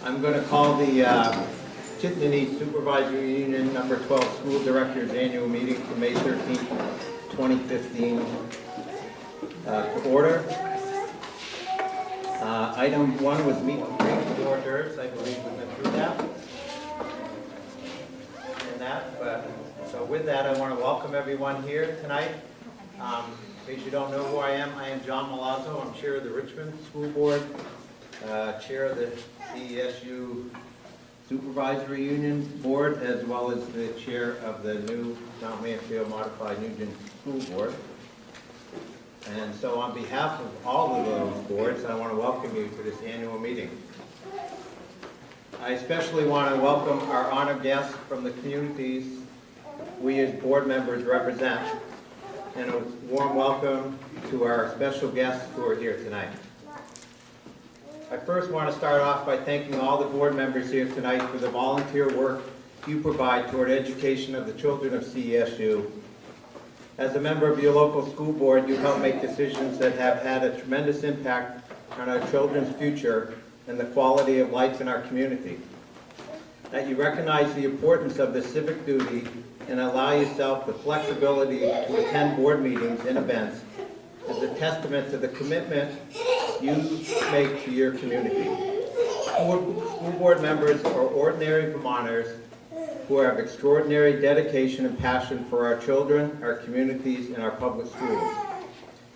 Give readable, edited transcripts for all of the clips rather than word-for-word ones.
I'm going to call the Chittenden Supervisory Union number 12 School Directors Annual Meeting for May 13, 2015 to order. Item 1 was meet and greet with hors d'oeuvres. I believe we went through that. So with that, I want to welcome everyone here tonight. In case you don't know who I am John Malazzo. I'm Chair of the Richmond School Board, Chair of the CESU Supervisory Union Board, as well as the Chair of the new Mount Mansfield Modified Nugent School Board. And so on behalf of all of those boards, I want to welcome you to this annual meeting. I especially want to welcome our honored guests from the communities we as board members represent, and a warm welcome to our special guests who are here tonight. I first want to start off by thanking all the board members here tonight for the volunteer work you provide toward education of the children of CESU. As a member of your local school board, you help make decisions that have had a tremendous impact on our children's future and the quality of life in our community. That you recognize the importance of this civic duty and allow yourself the flexibility to attend board meetings and events is a testament to the commitment you make to your community. School board members are ordinary Vermonters who have extraordinary dedication and passion for our children, our communities, and our public schools.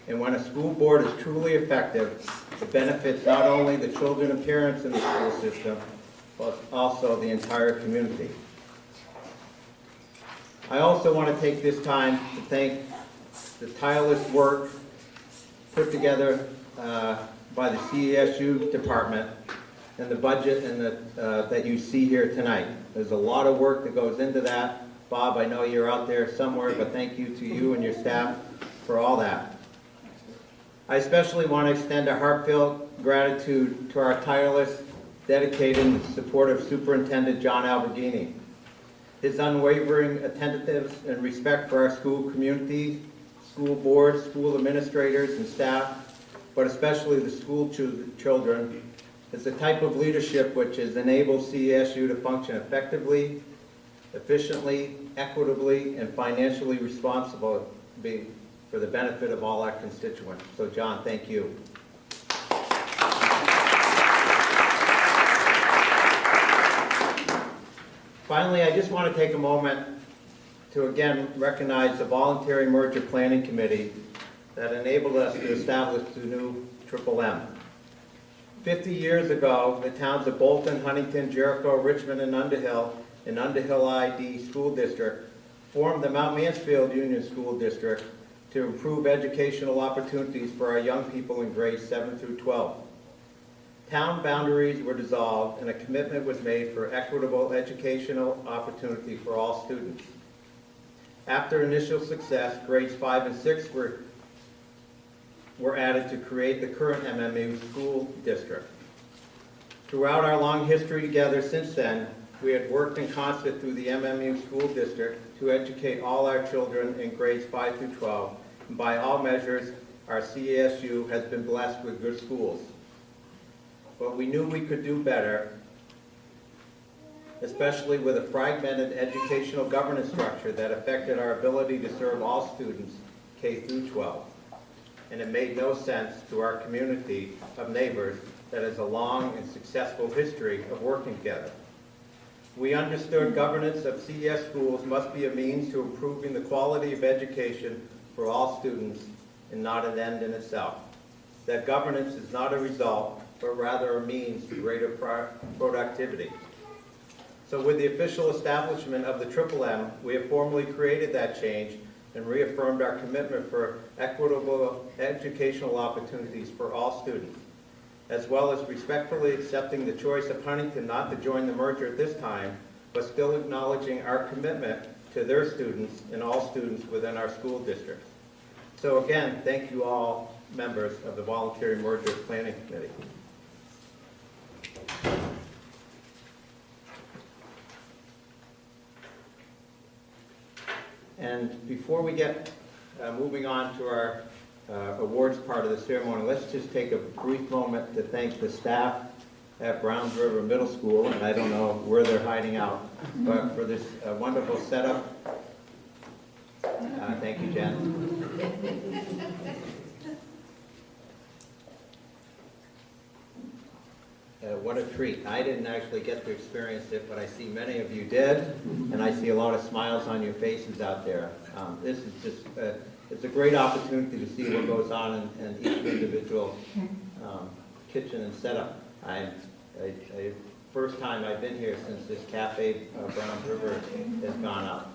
And when a school board is truly effective, it benefits not only the children and parents in the school system, but also the entire community. I also want to take this time to thank the tireless work put together by the CESU department and the budget and that you see here tonight. There's a lot of work that goes into that. Bob, I know you're out there somewhere, but thank you to you and your staff for all that. I especially want to extend a heartfelt gratitude to our tireless, dedicated, and supportive Superintendent John Alberghini. His unwavering attentiveness and respect for our school community, school board, school administrators and staff, but especially the school children, is the type of leadership which has enabled CESU to function effectively, efficiently, equitably, and financially responsibly for the benefit of all our constituents. So John, thank you. Finally, I just want to take a moment to again recognize the Voluntary Merger Planning Committee that enabled us to establish the new M. 50 years ago, the towns of Bolton, Huntington, Jericho, Richmond, and Underhill ID School District formed the Mount Mansfield Union School District to improve educational opportunities for our young people in grades 7 through 12. Town boundaries were dissolved and a commitment was made for equitable educational opportunity for all students. After initial success, grades 5 and 6 were added to create the current MMU school district. Throughout our long history together since then, we had worked in concert through the MMU school district to educate all our children in grades 5 through 12, and by all measures, our CESU has been blessed with good schools. But we knew we could do better, especially with a fragmented educational governance structure that affected our ability to serve all students, K through 12. And it made no sense to our community of neighbors that has a long and successful history of working together. We understood governance of CES schools must be a means to improving the quality of education for all students and not an end in itself. That governance is not a result, but rather a means to greater productivity. So with the official establishment of the M, we have formally created that change and reaffirmed our commitment for equitable educational opportunities for all students, as well as respectfully accepting the choice of Huntington not to join the merger at this time, but still acknowledging our commitment to their students and all students within our school districts. So again, thank you all members of the Voluntary Merger Planning Committee. And before we get moving on to our awards part of the ceremony, let's just take a brief moment to thank the staff at Browns River Middle School, and I don't know where they're hiding out, but for this wonderful setup. Thank you, Jen. What a treat. I didn't actually get to experience it, but I see many of you did, and I see a lot of smiles on your faces out there. This is just, it's a great opportunity to see what goes on in each individual kitchen and setup. First time I've been here since this Cafe Browns River has gone up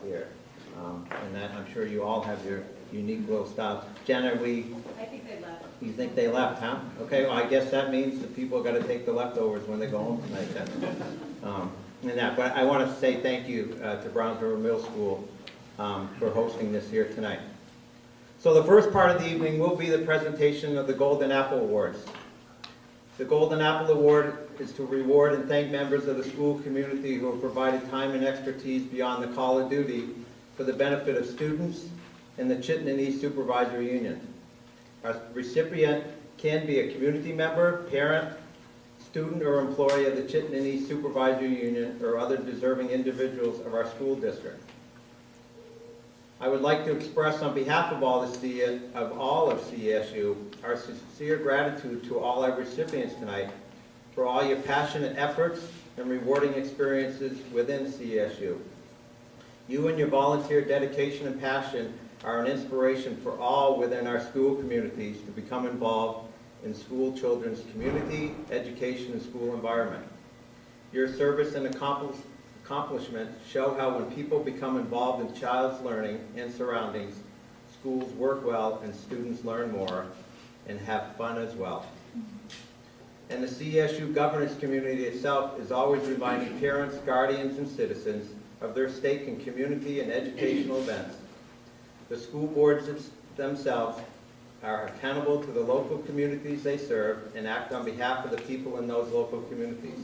here. And that I'm sure you all have your unique little styles. Jen, I think they left. You think they left, huh? Okay, well, I guess that means the people got to take the leftovers when they go home tonight then. But I want to say thank you to Browns River Middle School for hosting this here tonight. So the first part of the evening will be the presentation of the Golden Apple Awards. The Golden Apple Award is to reward and thank members of the school community who have provided time and expertise beyond the call of duty for the benefit of students and the Chittenden East Supervisory Union. Our recipient can be a community member, parent, student, or employee of the Chittenden East Supervisory Union or other deserving individuals of our school district. I would like to express on behalf of all of CESU our sincere gratitude to all our recipients tonight for all your passionate efforts and rewarding experiences within CESU. You and your volunteer dedication and passion are an inspiration for all within our school communities to become involved in school children's community, education, and school environment. Your service and accomplishment show how when people become involved in child's learning and surroundings, schools work well and students learn more and have fun as well. And the CESU governance community itself is always reminding parents, guardians, and citizens of their stake in community and educational events. The school boards themselves are accountable to the local communities they serve and act on behalf of the people in those local communities.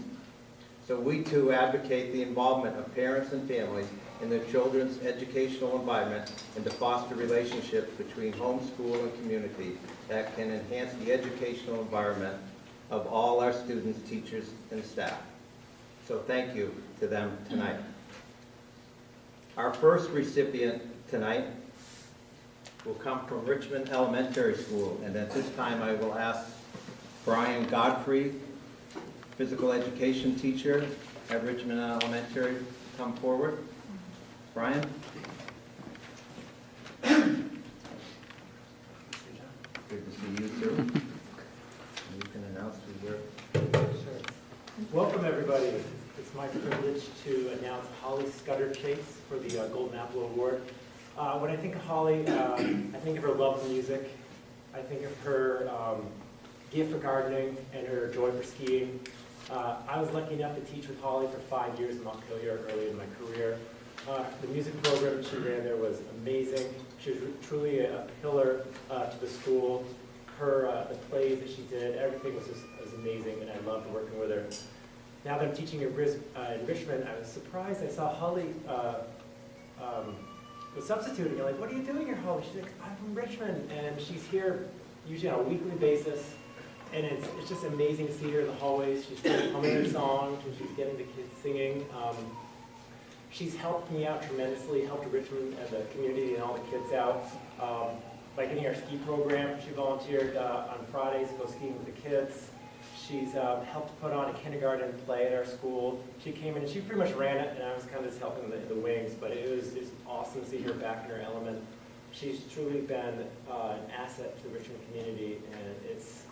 So we too advocate the involvement of parents and families in their children's educational environment and to foster relationships between home, school, and community that can enhance the educational environment of all our students, teachers, and staff. So thank you to them tonight. Our first recipient tonight will come from Richmond Elementary School, and at this time I will ask Brian Godfrey, physical education teacher at Richmond Elementary, to come forward. Brian? Good to see you, sir. You can announce who you're. Sure. Welcome, everybody. It's my privilege to announce Holly Scudder-Chase for the Golden Apple Award. When I think of Holly, I think of her love for music. I think of her gift for gardening and her joy for skiing. I was lucky enough to teach with Holly for 5 years in Montpelier early in my career. The music program she ran there was amazing. She was truly a pillar to the school. The plays that she did, everything was amazing, and I loved working with her. Now that I'm teaching in Richmond, I was surprised I saw Holly was substituting. I'm like, what are you doing here, Holly? She's like, I'm from Richmond, and she's here usually on a weekly basis. And it's just amazing to see her in the hallways. She's humming her songs, and she's getting the kids singing. She's helped me out tremendously, helped Richmond and the community and all the kids out. By getting our ski program, she volunteered on Fridays to go skiing with the kids. She's helped put on a kindergarten play at our school. She came in and she pretty much ran it, and I was kind of just helping the wings, but it's awesome to see her back in her element. She's truly been an asset to the Richmond community, and it's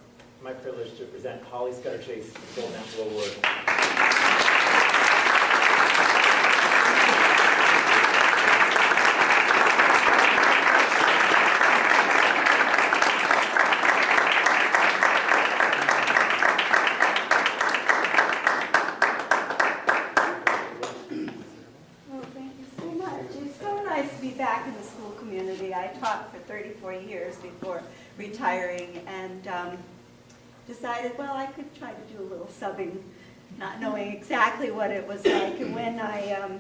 my privilege to present Holly Scudder-Chase the Golden Apple Award. I taught for 34 years before retiring, and decided, well, I could try to do a little subbing, not knowing exactly what it was like. And when I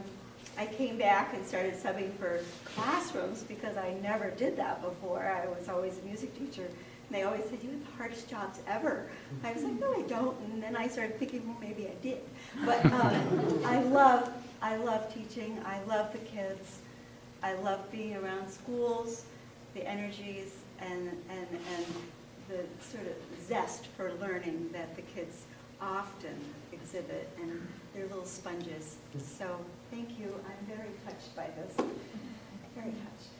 came back and started subbing for classrooms, because I never did that before, I was always a music teacher, And they always said, you have the hardest jobs ever. I was like, no, I don't. And then I started thinking, well, maybe I did. But I love teaching. I love the kids. I love being around schools, the energies, and the sort of zest for learning that the kids often exhibit, and they're little sponges. So thank you. I'm very touched by this. Very touched.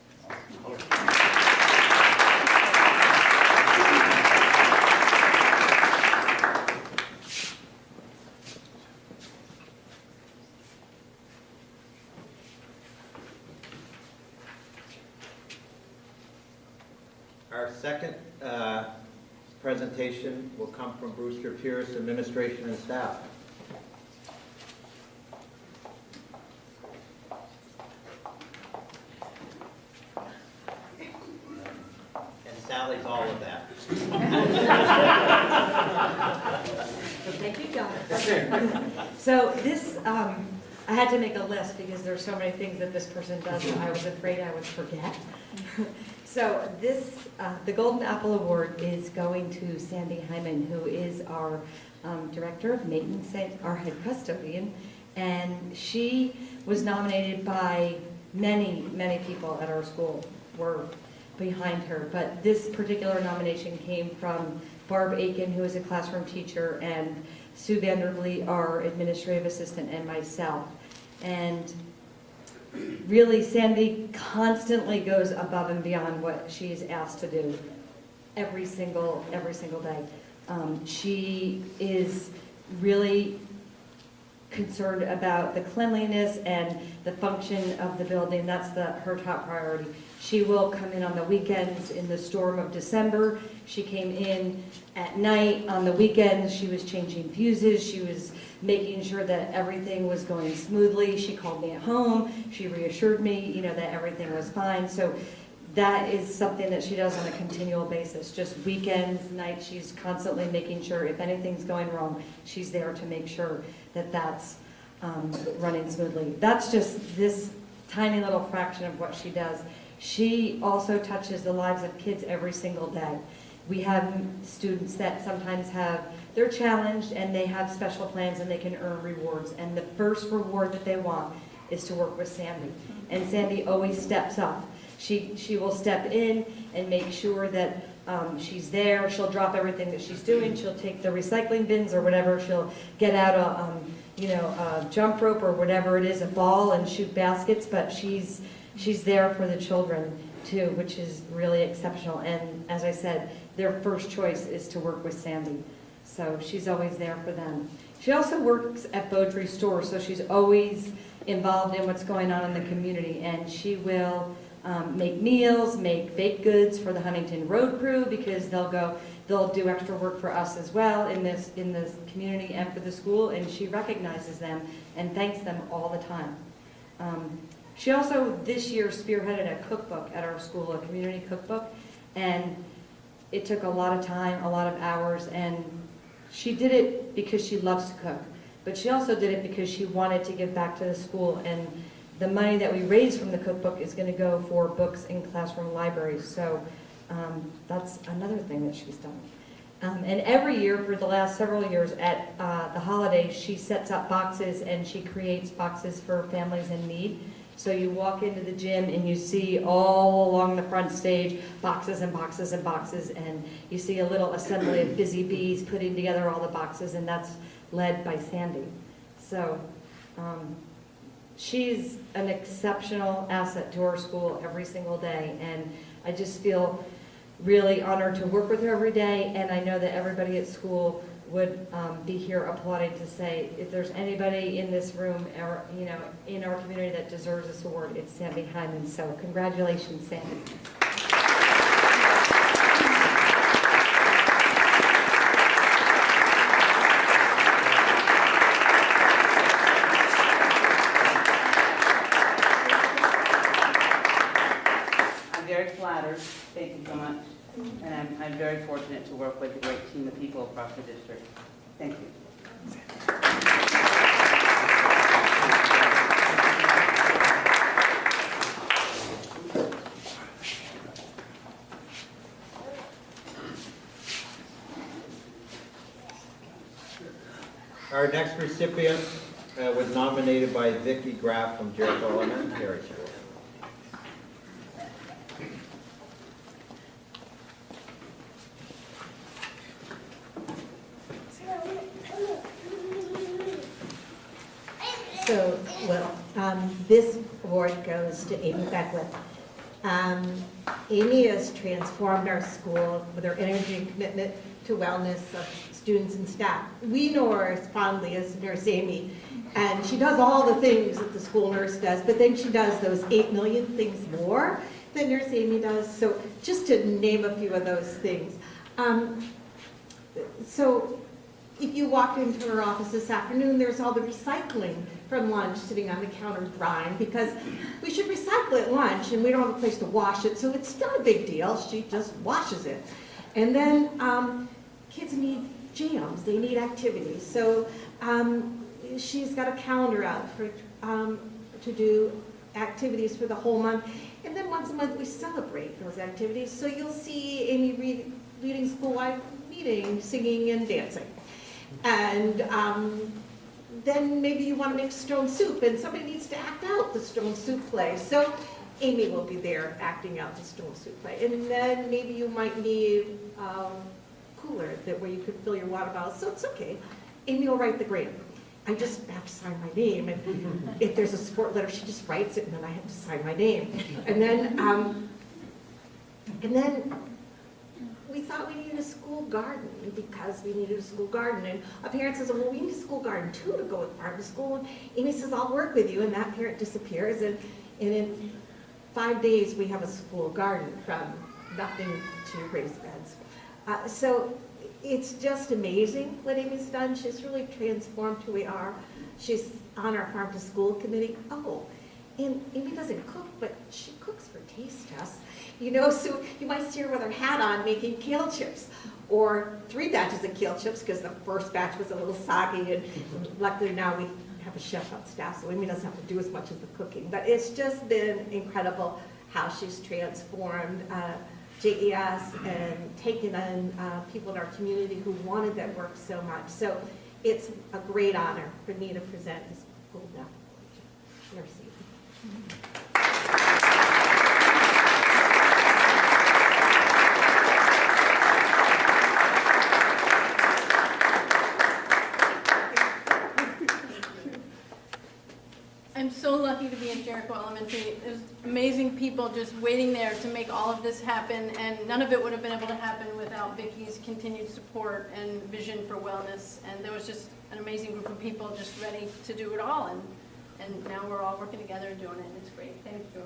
Our second presentation will come from Brewster Pierce, Administration and Staff. And Sally's all of that. Thank you, John. So this, I had to make a list because there's so many things that this person does that I was afraid I would forget. So this, the Golden Apple Award is going to Sandy Hyman, who is our Director of Maintenance, our head custodian, and she was nominated by many, many people at our school were behind her, but this particular nomination came from Barb Aiken, who is a classroom teacher, and Sue Vandervliet, our administrative assistant, and myself. And really, Sandy constantly goes above and beyond what she is asked to do every single day. She is really concerned about the cleanliness and the function of the building. That's her top priority. She will come in on the weekends. In the storm of December, she came in at night. On the weekends, she was changing fuses. She was making sure that everything was going smoothly. She called me at home. She reassured me, that everything was fine. So that is something that she does on a continual basis. Just weekends, nights, she's constantly making sure if anything's going wrong, she's there to make sure that that's running smoothly. That's just this tiny little fraction of what she does. She also touches the lives of kids every single day. We have students that sometimes they're challenged and they have special plans and they can earn rewards. And the first reward that they want is to work with Sandy. And Sandy always steps up. She will step in and make sure that she's there. She'll drop everything that she's doing. She'll take the recycling bins or whatever. She'll get out a jump rope or whatever it is, a ball, and shoot baskets. But she's there for the children too, which is really exceptional. And as I said, their first choice is to work with Sandy. So she's always there for them. She also works at Beaudry Store, so she's always involved in what's going on in the community. And she will make meals, make baked goods for the Huntington Road crew, because they'll do extra work for us as well in this community and for the school, and she recognizes them and thanks them all the time. She also this year spearheaded a cookbook at our school, a community cookbook, and it took a lot of time, a lot of hours, and she did it because she loves to cook, but she also did it because she wanted to give back to the school, and the money that we raise from the cookbook is going to go for books in classroom libraries. So that's another thing that she's done. And every year for the last several years at the holidays, she sets up boxes and she creates boxes for families in need. So you walk into the gym and you see all along the front stage boxes and boxes and boxes, and you see a little assembly of busy bees putting together all the boxes, and that's led by Sandy. So she's an exceptional asset to our school every single day, and I just feel really honored to work with her every day, and I know that everybody at school would be here applauding to say, if there's anybody in this room or in our community that deserves this award, it's Sandy Hyman. So congratulations, Sandy. I'm very flattered. Thank you so much. And I'm very fortunate to work with a great team of people across the district. Thank you. Our next recipient was nominated by Vicki Graff from Jericho Elementary School. So, well, this award goes to Amy Beckwith. Amy has transformed our school with her energy and commitment to wellness of students and staff. We know her as fondly as Nurse Amy, and she does all the things that the school nurse does, but then she does those 8 million things more than Nurse Amy does. So just to name a few of those things. So if you walked into her office this afternoon, there's all the recycling from lunch sitting on the counter drying, because we should recycle at lunch and we don't have a place to wash it, so it's not a big deal. She just washes it. And then kids need jams, they need activities. So she's got a calendar out for to do activities for the whole month. And then once a month we celebrate those activities. So you'll see Amy leading school-wide meetings, singing and dancing. And then maybe you want to make stone soup and somebody needs to act out the stone soup play. So Amy will be there acting out the stone soup play. And then maybe you might need a cooler where you could fill your water bottle. So it's okay. Amy will write the grant. I just have to sign my name. And if there's a support letter, she just writes it and then I have to sign my name. And then we thought we needed a school garden because we needed a school garden. And a parent says, well, we need a school garden too to go with part of the school. And Amy says, I'll work with you. And that parent disappears. And in 5 days, we have a school garden from nothing to raised beds. So it's just amazing what Amy's done. She's really transformed who we are. She's on our farm to school committee. Oh, and Amy doesn't cook, but she cooks for taste tests. You know, so you might see her with her hat on making kale chips, or 3 batches of kale chips because the first batch was a little soggy, and luckily now we have a chef on staff, so Amy doesn't have to do as much of the cooking. But it's just been incredible how she's transformed JES and taken on people in our community who wanted that work so much. So it's a great honor for me to present this gold medal. Merci. I'm so lucky to be in Jericho Elementary. There's amazing people just waiting there to make all of this happen, and none of it would have been able to happen without Vicki's continued support and vision for wellness. And there was just an amazing group of people just ready to do it all, and now we're all working together and doing it, and it's great. Thank you.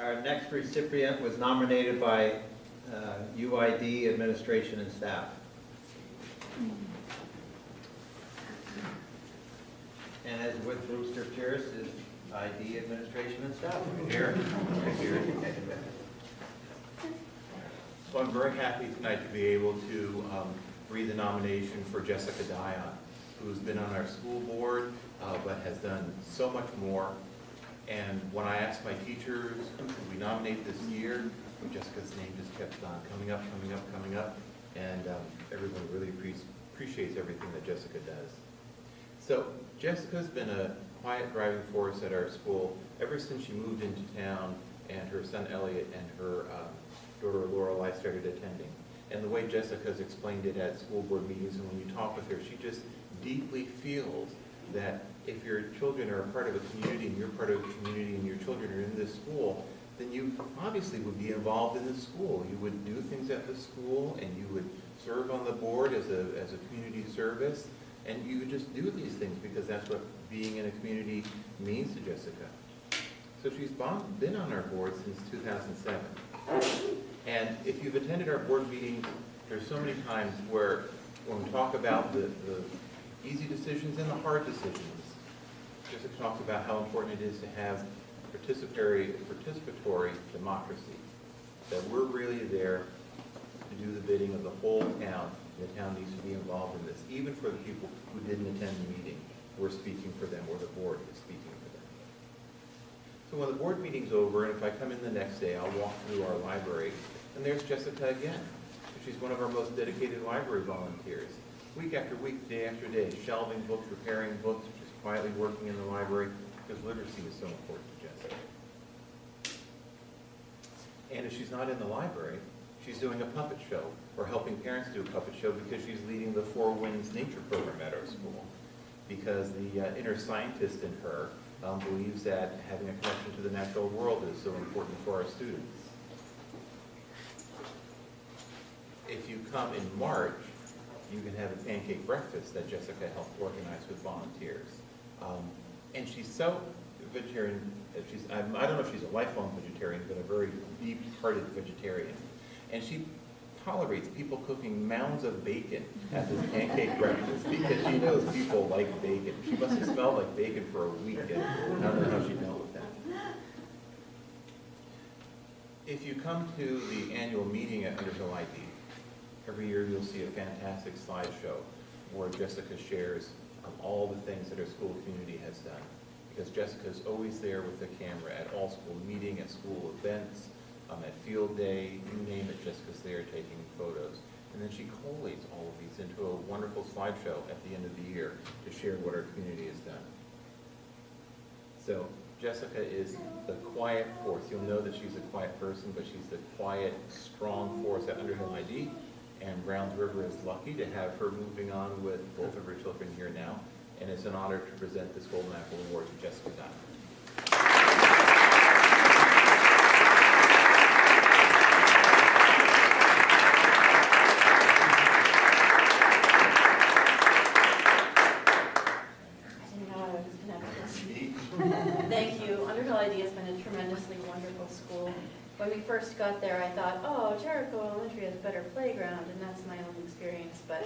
Our next recipient was nominated by UID administration and staff. And as with Brewster Pierce is ID administration and staff. Here. So I'm very happy tonight to be able to read the nomination for Jessica Daya, who's been on our school board, but has done so much more. And when I asked my teachers, who should we nominate this year, Jessica's name just kept on coming up, and everyone really appreciates everything that Jessica does. So Jessica's been a quiet driving force at our school ever since she moved into town and her son Elliot and her daughter Lorelei started attending. And the way Jessica's explained it at school board meetings and when you talk with her, she just deeply feels that if your children are a part of a community and you're part of a community and your children are in this school, then you obviously would be involved in the school. You would do things at the school and you would serve on the board as a community service, and you would just do these things because that's what being in a community means to Jessica. So she's been on our board since 2007. And if you've attended our board meetings, there's so many times where when we talk about the easy decisions and the hard decisions, Jessica talks about how important it is to have participatory democracy, that we're really there to do the bidding of the whole town, and the town needs to be involved in this, even for the people who didn't attend the meeting. we're speaking for them, or the board is speaking for them. So when the board meeting's over, and if I come in the next day, I'll walk through our library, and there's Jessica again. She's one of our most dedicated library volunteers. Week after week, day after day, shelving books, repairing books, just quietly working in the library, because literacy is so important to Jessica. And if she's not in the library, she's doing a puppet show, or helping parents do a puppet show, because she's leading the Four Winds Nature Program at our school. Because the inner scientist in her believes that having a connection to the natural world is so important for our students. If you come in March, you can have a pancake breakfast that Jessica helped organize with volunteers. And she's so vegetarian, I don't know if she's a lifelong vegetarian, but a very deep-hearted vegetarian. And she tolerates people cooking mounds of bacon at this pancake breakfast because she knows people like bacon. She must have smelled like bacon for a week, and I don't know how she dealt with that. If you come to the annual meeting at Underhill ID, every year you'll see a fantastic slideshow where Jessica shares all the things that her school community has done. Because Jessica's always there with the camera at all school meetings, at school events, at field day, you name it, Jessica's there taking photos. And then she collates all of these into a wonderful slideshow at the end of the year to share what our community has done. So Jessica is the quiet force. You'll know that she's a quiet person, but she's the quiet, strong force at Underhill ID. And Browns River is lucky to have her moving on with both of her children here now. And it's an honor to present this Golden Apple Award to Jessica Daya. Thank you. Underhill ID has been a tremendously wonderful school. When we first got there, I thought, oh, Jericho Elementary has a better playground, and that's my own experience. But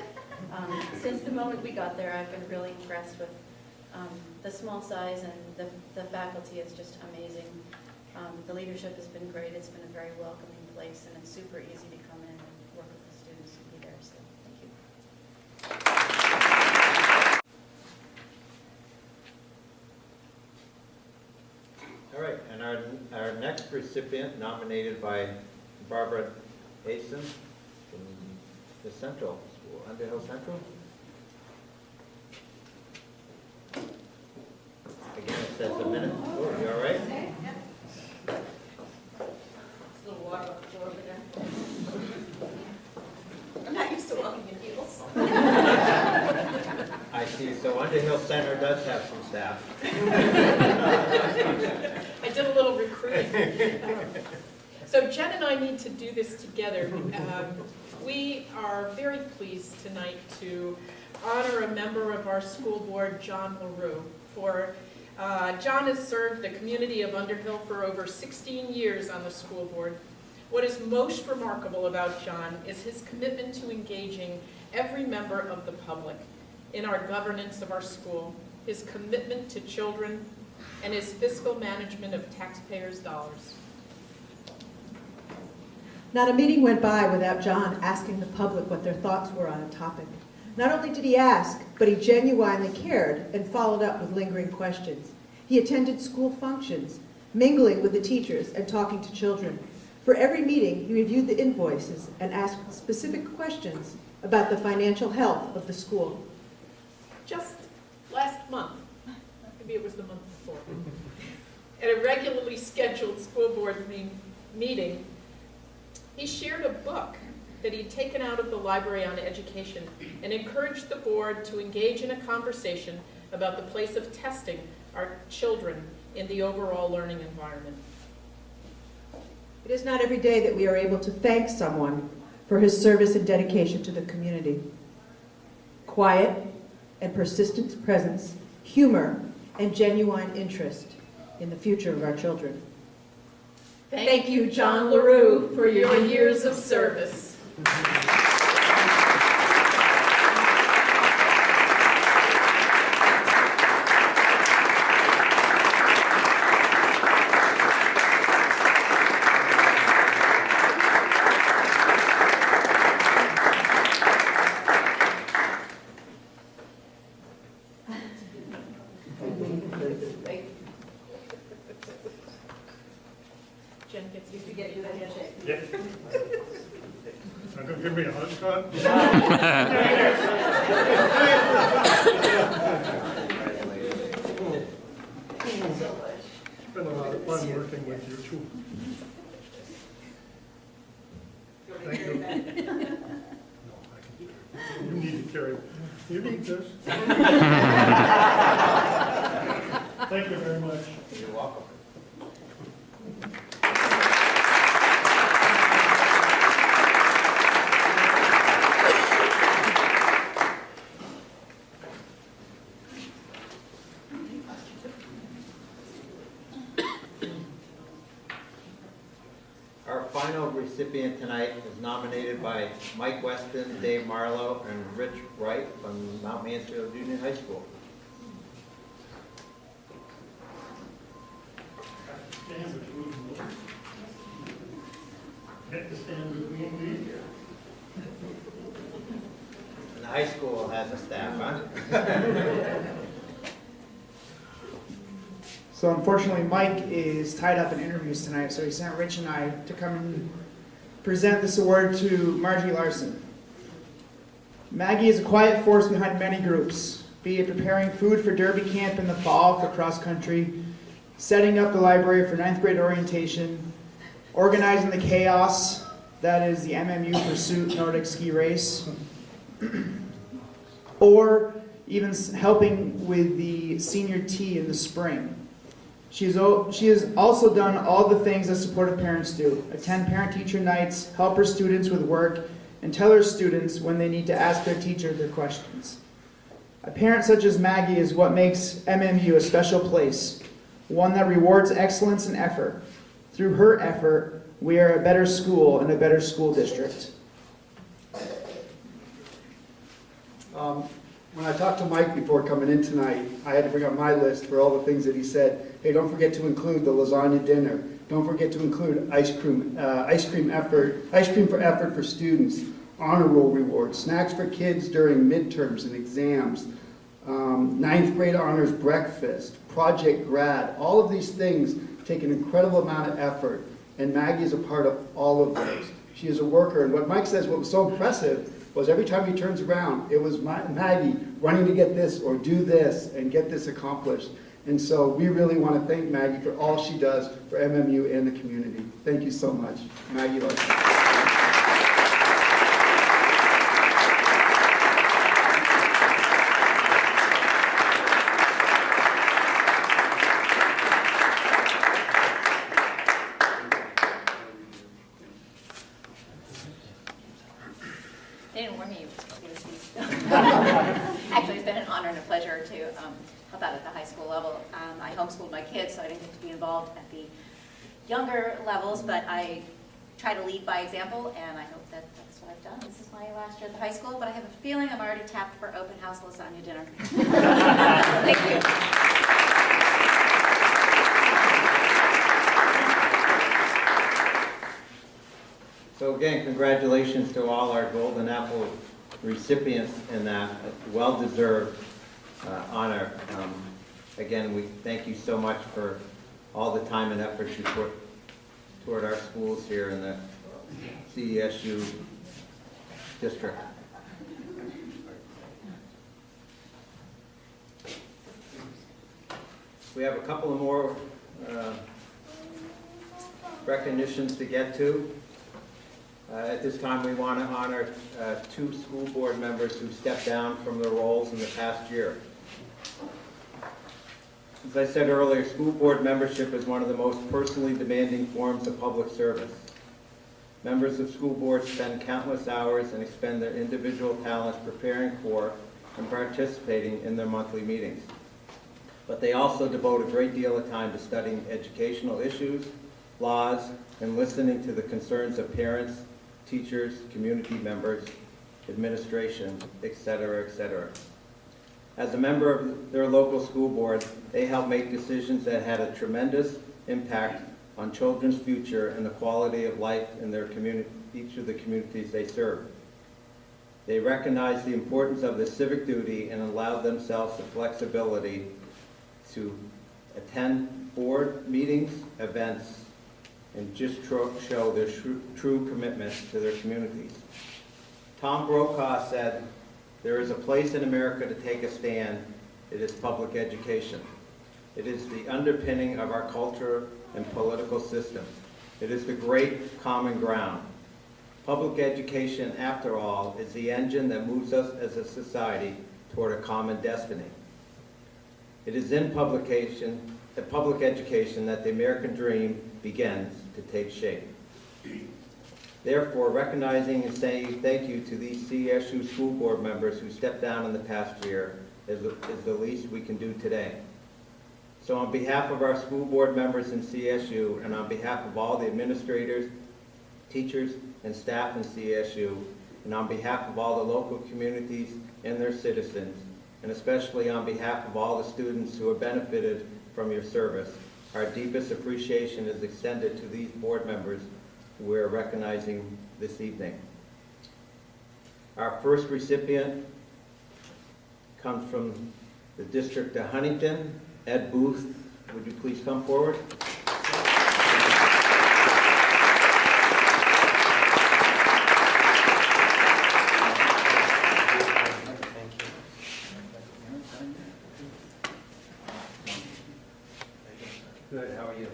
since the moment we got there, I've been really impressed with the small size, and the faculty is just amazing. The leadership has been great. It's been a very welcoming place, and it's super easy to come in and work with the students and be there. So thank you. All right, and our next recipient, nominated by Barbara Hasten from the Central School, Underhill Central. Again, it says a minute. Oh, you all right? A little water up the floor over there. I'm not used to walking in heels. I see. So Underhill Center does have some staff. I did a little recruiting. So Jen and I need to do this together. We are very pleased tonight to honor a member of our school board, John LaRue. John has served the community of Underhill for over 16 years on the school board. What is most remarkable about John is his commitment to engaging every member of the public in our governance of our school, his commitment to children, and his fiscal management of taxpayers' dollars. Not a meeting went by without John asking the public what their thoughts were on a topic. Not only did he ask, but he genuinely cared and followed up with lingering questions. He attended school functions, mingling with the teachers and talking to children. For every meeting, he reviewed the invoices and asked specific questions about the financial health of the school. Just last month, maybe it was the month before, at a regularly scheduled school board meeting, he shared a book that he'd taken out of the library on education and encouraged the board to engage in a conversation about the place of testing our children in the overall learning environment. It is not every day that we are able to thank someone for his service and dedication to the community. Quiet and persistent presence, humor, and genuine interest in the future of our children. Thank you, John LaRue, for your years of service. Jen gets you. To get you the handshake. Yeah. Not gonna give me a hug, Scott? It's been a lot of fun working with you too. Thank you. No, I can carry. You need to carry. You need this. Thank you very much. You're welcome. Our final recipient tonight is nominated by Mike Weston, Dave Marlowe, and Rich Wright from Mount Mansfield Union High School. Stand between me. Get to stand between me. And the high school has a staff, huh? So unfortunately, Mike is tied up in interviews tonight, so he sent Rich and I to come and present this award to Margie Larson. Maggie is a quiet force behind many groups, be it preparing food for Derby Camp in the fall for cross country, setting up the library for 9th grade orientation, organizing the chaos that is the MMU Pursuit Nordic Ski Race, or even helping with the senior tea in the spring. She has also done all the things that supportive parents do: attend parent-teacher nights, help her students with work, and tell her students when they need to ask their teacher their questions. A parent such as Maggie is what makes MMU a special place, one that rewards excellence and effort. Through her effort, we are a better school and a better school district. When I talked to Mike before coming in tonight, I had to bring up my list for all the things that he said. Hey, don't forget to include the lasagna dinner. Don't forget to include ice cream for effort for students, honor roll rewards, snacks for kids during midterms and exams, 9th grade honors breakfast, project grad. All of these things take an incredible amount of effort, and Maggie is a part of all of those. She is a worker, and what Mike says, what was so impressive was every time he turns around, it was Maggie running to get this or do this and get this accomplished. And so we really want to thank Maggie for all she does for MMU and the community. Thank you so much. Maggie Larson. They didn't warn me you were going to speak. Actually, it's been an honor and a pleasure to help out at the high school level. I homeschooled my kids, so I didn't get to be involved at the younger levels, but I try to lead by example, and I hope that that's what I've done. This is my last year at the high school, but I have a feeling I'm already tapped for open house lasagna dinner. Thank you. So again, congratulations to all our Golden Apple recipients in that well-deserved honor. Again, we thank you so much for all the time and effort you put toward our schools here in the CESU district. We have a couple of more recognitions to get to. At this time, we want to honor 2 school board members who stepped down from their roles in the past year. As I said earlier, school board membership is one of the most personally demanding forms of public service. Members of school boards spend countless hours and expend their individual talents preparing for and participating in their monthly meetings. But they also devote a great deal of time to studying educational issues, laws, and listening to the concerns of parents, teachers, community members, administration, etc., etc. As a member of their local school board, they help make decisions that had a tremendous impact on children's future and the quality of life in their community, each of the communities they serve. They recognize the importance of the civic duty and allowed themselves the flexibility to attend board meetings, events, and just show their true commitment to their communities. Tom Brokaw said, "There is a place in America to take a stand. It is public education. It is the underpinning of our culture and political system. It is the great common ground. Public education, after all, is the engine that moves us as a society toward a common destiny. It is in public education that the American dream begins to take shape." Therefore, recognizing and saying thank you to these CSU school board members who stepped down in the past year is the least we can do today. So on behalf of our school board members in CSU, and on behalf of all the administrators, teachers, and staff in CSU, and on behalf of all the local communities and their citizens, and especially on behalf of all the students who have benefited from your service, our deepest appreciation is extended to these board members we're recognizing this evening. Our first recipient comes from the District of Huntington. Ed Booth, would you please come forward? Good, how are you?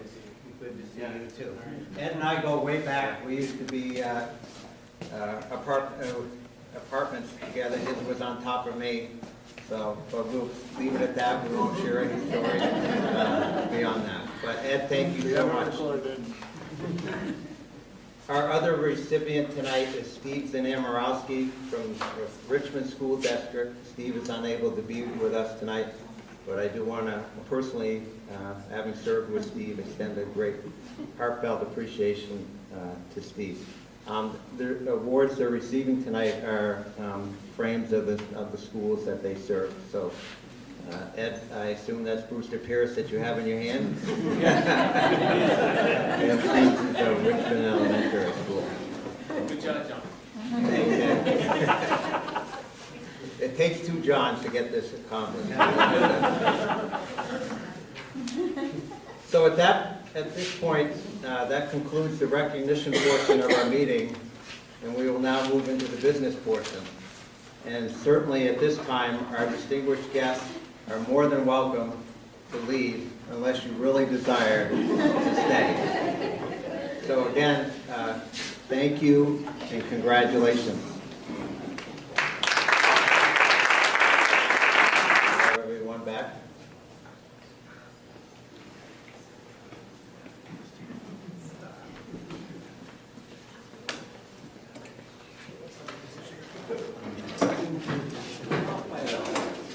Good to see you too. Ed and I go way back. We used to be apartments together. His was on top of me. So, but we'll leave it at that. We won't share any stories beyond that. But Ed, thank you so much. Our other recipient tonight is Steve Zanamorowski from Richmond School District. Steve is unable to be with us tonight, but I do want to personally, having served with Steve, extend a great heartfelt appreciation to Steve. The awards they're receiving tonight are frames of the schools that they serve. So, Ed, I assume that's Brewster Pierce that you have in your hand? And Steve is Richmond Elementary School. Good job, John. Thanks, Ed. It takes two Johns to get this accomplished. So at this point, that concludes the recognition portion of our meeting, and we will now move into the business portion. And certainly at this time, our distinguished guests are more than welcome to leave unless you really desire to stay. So again, thank you and congratulations. Everyone back.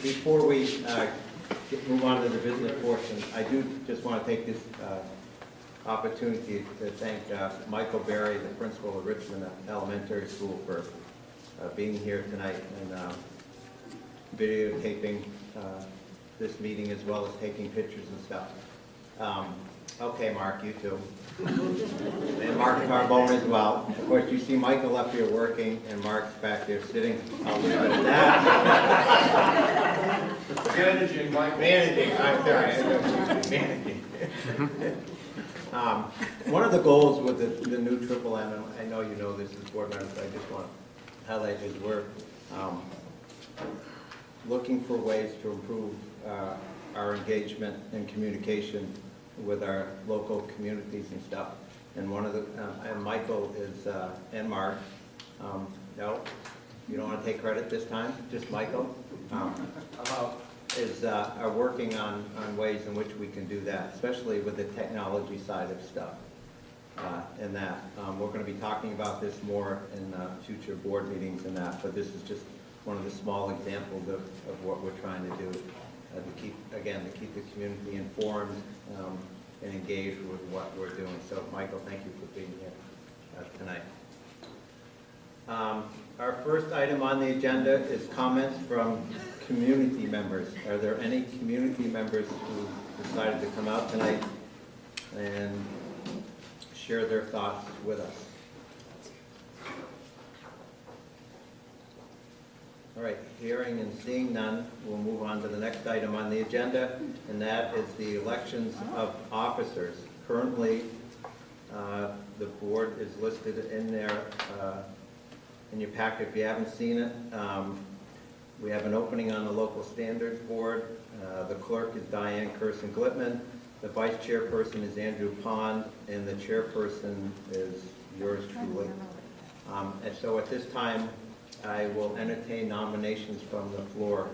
Before we move on to the business portion, I do just want to take this opportunity to thank Michael Berry, the principal of Richmond Elementary School, for being here tonight and videotaping this meeting as well as taking pictures and stuff. Okay, Mark, you too. And Mark Carbone as well. Of course, you see Michael up here working and Mark's back there sitting. I'll leave it at that. Managing, Michael. Managing, I'm sorry. Managing. One of the goals with the new Triple M, and I know you know this as board members, I just want to highlight is we're looking for ways to improve our engagement and communication with our local communities and stuff. And one of the, and Michael is, and Mark, no, you don't want to take credit this time, just Michael, are working on ways in which we can do that, especially with the technology side of stuff. And that, we're going to be talking about this more in future board meetings and that, but this is just one of the small examples of what we're trying to do to keep the community informed and engaged with what we're doing. So, Michael, thank you for being here tonight. Our first item on the agenda is comments from community members. Are there any community members who decided to come out tonight and share their thoughts with us? All right, hearing and seeing none, we'll move on to the next item on the agenda, and that is the elections of officers. Currently, the board is listed in there in your packet if you haven't seen it. We have an opening on the local standards board. The clerk is Diane Curson-Glitman. The vice chairperson is Andrew Pond, and the chairperson is yours truly. And so at this time, I will entertain nominations from the floor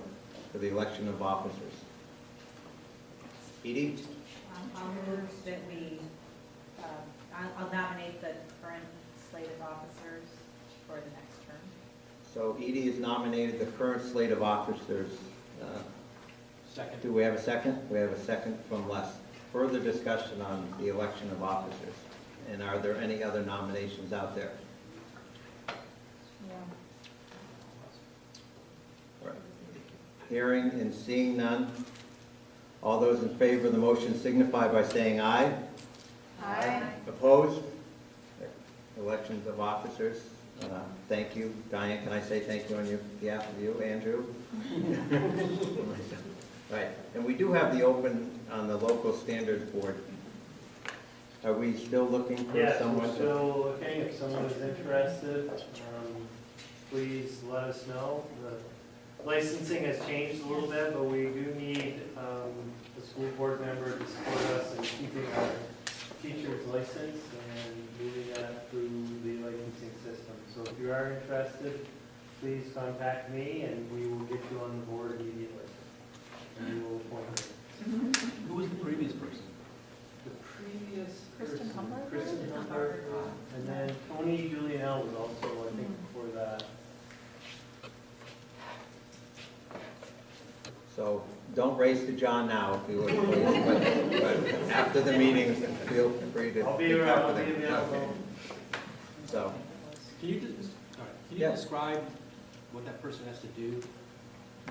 for the election of officers. Edie? I'll move that we, I'll nominate the current slate of officers for the next term. So Edie has nominated the current slate of officers. Second. Do we have a second? We have a second from Les. Further discussion on the election of officers. And are there any other nominations out there? All right. Hearing and seeing none. All those in favor of the motion signify by saying aye. Aye. Opposed? Elections of officers. Thank you. Diane, can I say thank you on behalf of you, Andrew? Right, and we do have the open on the local standards board. Are we still looking for someone? Yes, we're still looking. If someone is interested, please let us know. The licensing has changed a little bit, but we do need the school board member to support us in keeping our teacher's license and moving that through the licensing system. So if you are interested, please contact me and we will get you on the board immediately. And we will appoint you. Who was the previous person? The previous Kristen person, Humbert? Kristen Humbert, and then Tony Julianelle was also, I think, before that. So don't race to John now, if you would, please, but after the meeting, feel free to. I'll be around, I'll be available. Okay. So. Can you describe what that person has to do?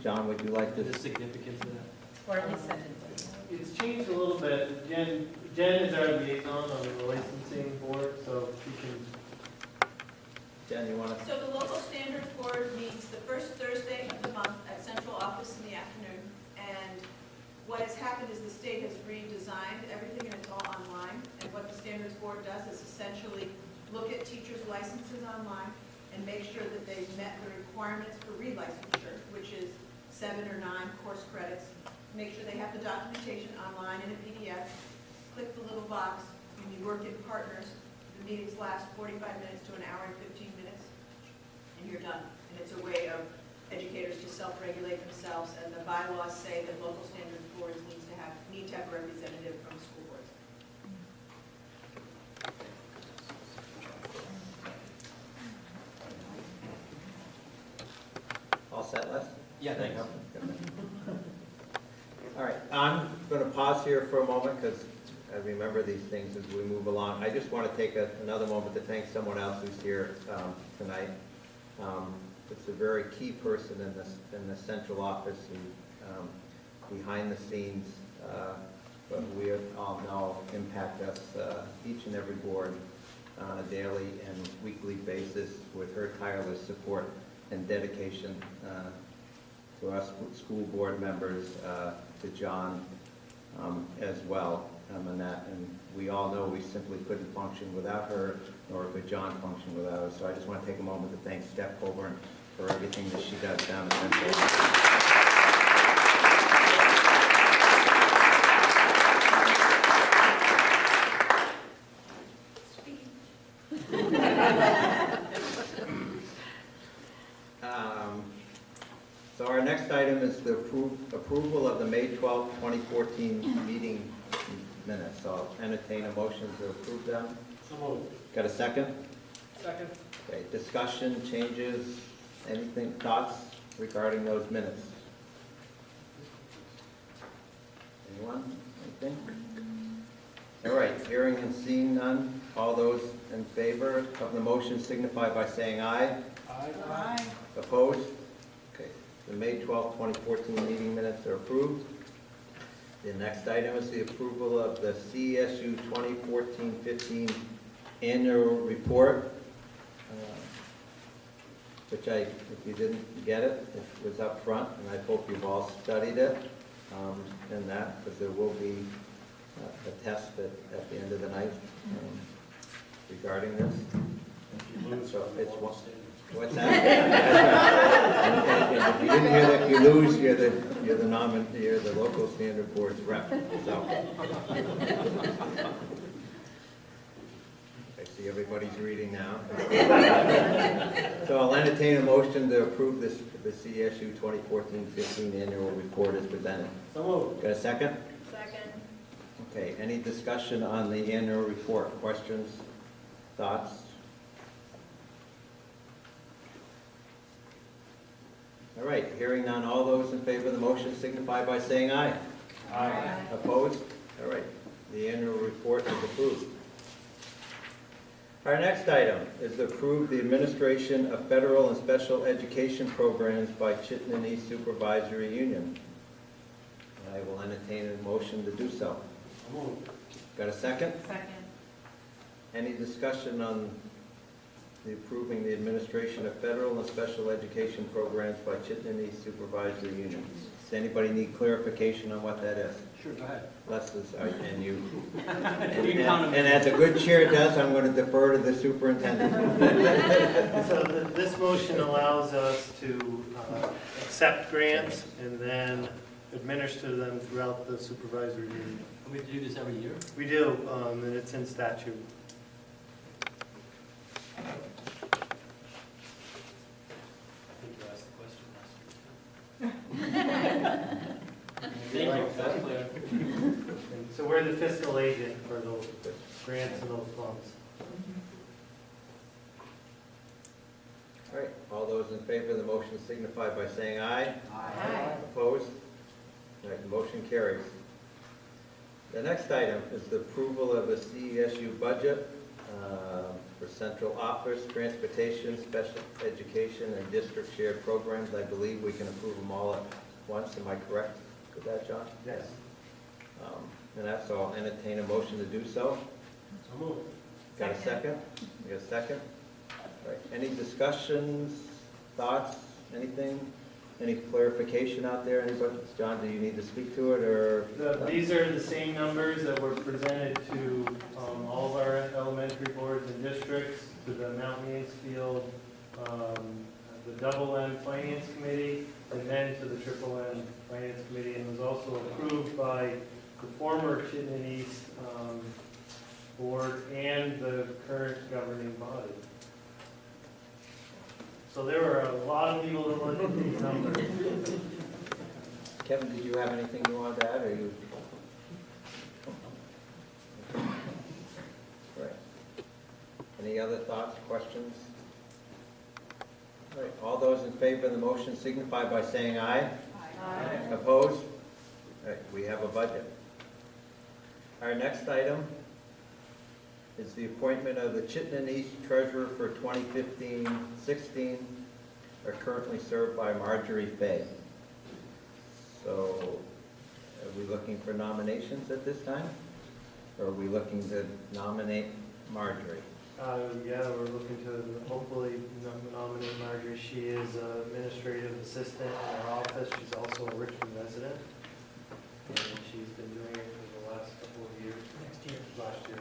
John, would you like The to? significance of that? Or at least sentences. It's changed a little bit. Jen is our liaison on the licensing board, so she can. Jen, you want to? So the local standards board meets the first Thursday of the month at central office in the afternoon. And what has happened is the state has redesigned everything and it's all online. And what the standards board does is essentially look at teachers' licenses online and make sure that they've met the requirements for relicensure, which is 7 or 9 course credits. Make sure they have the documentation online in a PDF. Click the little box, and you work in partners. The meetings last 45 minutes to an hour and 15 minutes, and you're done. And it's a way of educators to self-regulate themselves, and the bylaws say that local standards boards need to have a representative from school boards. All set, Les? Yeah, thanks. All right, I'm going to pause here for a moment because I remember these things as we move along. I just want to take another moment to thank someone else who's here tonight. It's a very key person in the central office and behind the scenes, but we all know impact us each and every board on a daily and weekly basis with her tireless support and dedication to us school board members, to John as well, and we all know we simply couldn't function without her, nor could John function without us. So I just want to take a moment to thank Steph Colburn for everything that she does down at Central. So our next item is the approval of the May 12, 2014 meeting minutes. So I'll entertain a motion to approve them. So moved. Got a second? Second. Okay, discussion, changes, anything, thoughts regarding those minutes? Anyone? Anything? All right, hearing and seeing none. All those in favor of the motion signify by saying aye. Aye. Aye. Opposed? Okay, the May 12, 2014 meeting minutes are approved. The next item is the approval of the CSU 2014-15 annual report. which if you didn't get it, it was up front, and I hope you've all studied it, and that, because there will be a test at the end of the night regarding this. So it's what's that? And if you didn't hear that, if you lose, you're the local standard board's rep. So. I see everybody's reading now. So I'll entertain a motion to approve the CSU 2014-15 annual report as presented. So moved. Got a second? Second. Okay, any discussion on the annual report? Questions, thoughts? All right, hearing none, all those in favor of the motion signify by saying aye. Aye. Opposed? All right, the annual report is approved. Our next item is to approve the administration of federal and special education programs by Chittenden Supervisory Union. I will entertain a motion to do so. Got a second? Second. Any discussion on approving the administration of federal and special education programs by Chittenden Supervisory Union? Does anybody need clarification on what that is? Sure, go ahead. Les is, and you. And as a good chair does, I'm going to defer to the superintendent. So this motion allows us to accept grants and then administer them throughout the supervisory union. We do this every year? We do, and it's in statute. Thank you, that's clear. So we're the fiscal agent for those grants and those funds. All right, all those in favor of the motion signify by saying aye. Aye. Opposed? All right, the motion carries. The next item is the approval of the CESU budget for central office, transportation, special education, and district shared programs. I believe we can approve them all at once. Am I correct with that, John? Yes. And that's all. Entertain a motion to do so. So moved. Got a second? You got a second? All right. Any discussions, thoughts, anything? Any clarification out there? Anybody? John, do you need to speak to it, or? These are the same numbers that were presented to all of our elementary boards and districts, to the Mount Mansfield, the Double M Finance Committee, and then to the Triple M Finance Committee, and was also approved by the former Chittenden East board and the current governing body. So there were a lot of people that looked at these numbers. Kevin, did you have anything you wanted to add, or you? Right. Any other thoughts, questions? All right, all those in favor of the motion signify by saying aye. Aye. Opposed? All right, we have a budget. Our next item is the appointment of the Chittenden East Treasurer for 2015-16, are currently served by Marjorie Fay. So, are we looking for nominations at this time? Or are we looking to nominate Marjorie? Yeah, we're looking to hopefully nominate Marjorie. She is an administrative assistant in our office. She's also a Richmond resident. And she's been doing it for the last couple of years. Last year.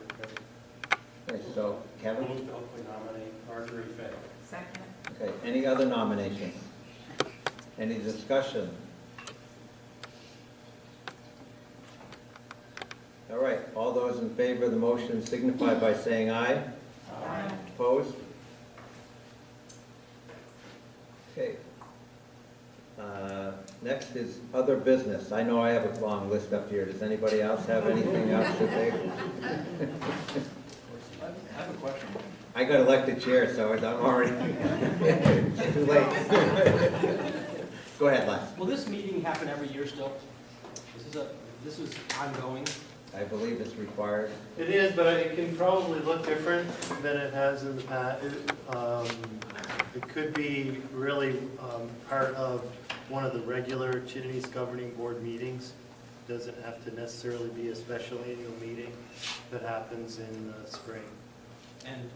Okay, so Kevin? Move to hopefully nominate Marjorie Fay. Second. Okay, any other nominations? Any discussion? All right, all those in favor of the motion signify by saying aye. Aye. Opposed? Okay. Next is other business. I know I have a long list up here. Does anybody else have anything else that they? I have a question. I got elected chair, so I'm already too late. Go ahead, Les. Will this meeting happen every year still? This is ongoing? I believe it's required. It is, but it can probably look different than it has in the past. It could be really part of one of the regular Chittenden East Governing Board meetings. Doesn't have to necessarily be a special annual meeting that happens in the spring. And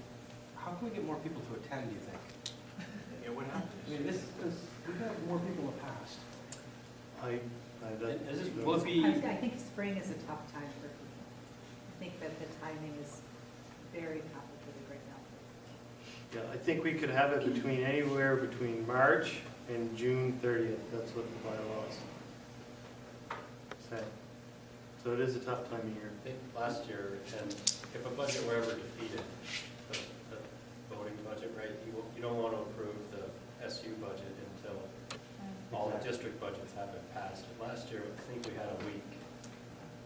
how can we get more people to attend, do you think? Yeah, what happened? I mean, this, we've had more people in the past. Will it be? I think spring is a tough time for people. I think that the timing is very complicated right now. Yeah, I think we could have it anywhere between March and June 30th. That's what the bylaws say. So it is a tough time of year. I think last year, and if a budget were ever defeated, the voting budget, right, you don't want to approve the SU budget until all the district budgets have been passed. Last year, I think we had a week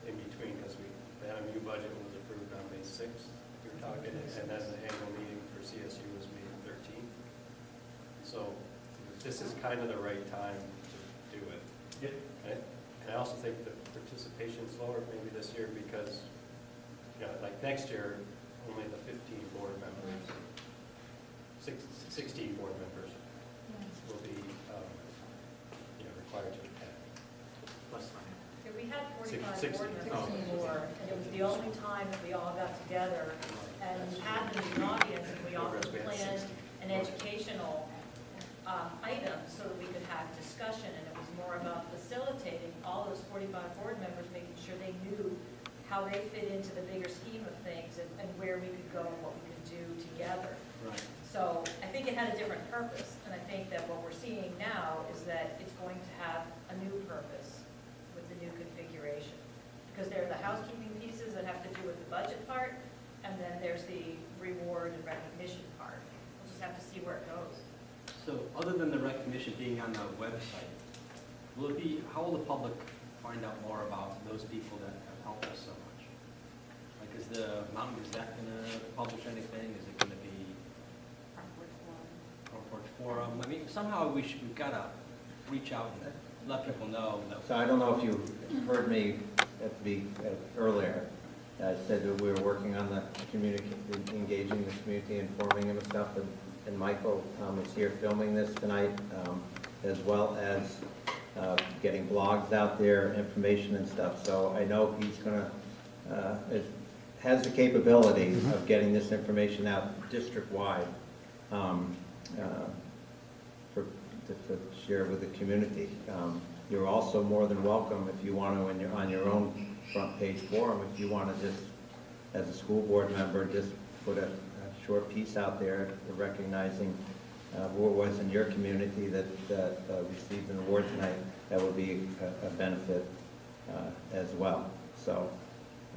in between because the MU budget was approved on May 6th, we were talking, and then the annual meeting for CSU was May 13th. So this is kind of the right time to do it. Yeah. And I also think the participation's lower maybe this year because, you know, like next year, only the 15 board members, 16 board members will be, you know, required to attend. Yeah, we had 45 16. board members before, and it was the only time that we all got together and had them in the audience, and we often planned an educational item so that we could have discussion, and it was more about facilitating all those 45 board members, making sure they knew how they fit into the bigger scheme of things and where we could go and what we could do together. Right. So I think it had a different purpose, and I think that what we're seeing now is that it's going to have a new purpose with the new configuration. Because there are the housekeeping pieces that have to do with the budget part, and then there's the reward and recognition part. We'll just have to see where it goes. So other than the recognition being on the website, will it be, how will the public find out more about those people that have helped us so much? Like, is the Mountain Gazette going to publish anything? Is it going to be Front Porch Forum? I mean, somehow we've got to reach out and let people know. That So I don't know if you heard me earlier. I said that we were working on the engaging the community, informing them and stuff, and Michael is here filming this tonight, as well as getting blogs out there, information and stuff. So I know he's has the capability of getting this information out district-wide to share with the community. You're also more than welcome if you want to, on your own front page forum, if you want to just, as a school board member, just put a short piece out there recognizing who it was in your community that received an award tonight. That would be a benefit as well. So,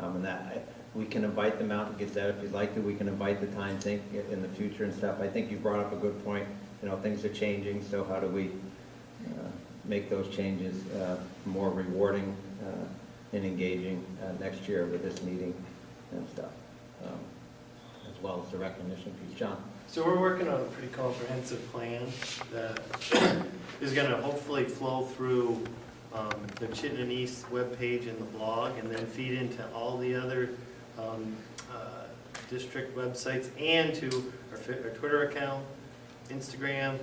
and that we can invite the Mountain Gazette if you'd like to. We can invite the Times Inc. in the future and stuff. I think you brought up a good point. You know, things are changing, so how do we make those changes more rewarding and engaging next year with this meeting and stuff, as well as the recognition piece. John? So we're working on a pretty comprehensive plan that is going to hopefully flow through the Chittenden East webpage and the blog, and then feed into all the other district websites and to our Twitter account, Instagram,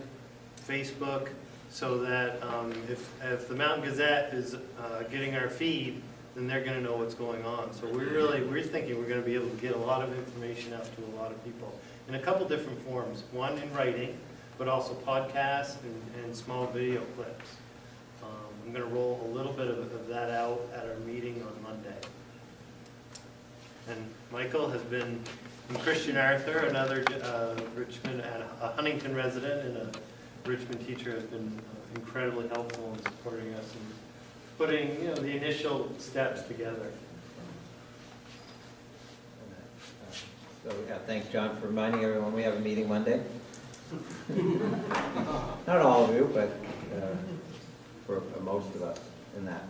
Facebook, so that if the Mountain Gazette is getting our feed, then they're going to know what's going on. So we're thinking we're going to be able to get a lot of information out to a lot of people in a couple different forms. One in writing, but also podcasts and small video clips. I'm going to roll a little bit of that out at our meeting on Monday. And Michael has been, and Christian Arthur, another Richmond, a Huntington resident and a Richmond teacher, has been incredibly helpful in supporting us and putting, the initial steps together. So yeah, thanks, John, for reminding everyone we have a meeting Monday. Not all of you, but for most of us in that.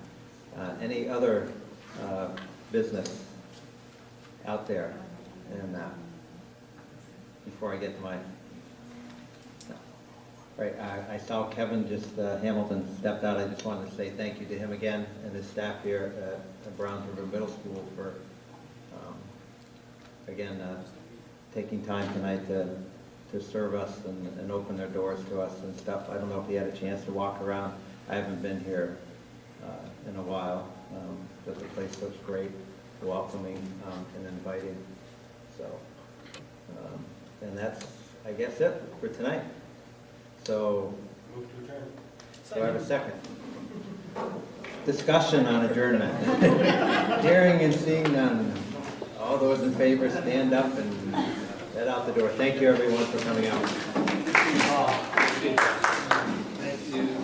Any other business out there in that? Before I get to my... Right, I saw Kevin Hamilton stepped out. I just wanted to say thank you to him again and his staff here at Browns River Middle School for, again, taking time tonight to serve us and open their doors to us and stuff. I don't know if he had a chance to walk around. I haven't been here in a while, but the place looks great, welcoming and inviting. So, and that's, I guess, it for tonight. So, Move to adjourn. do I have a second? Discussion on adjournment. Hearing and seeing none. All those in favor, stand up and head out the door. Thank you, everyone, for coming out. Thank you.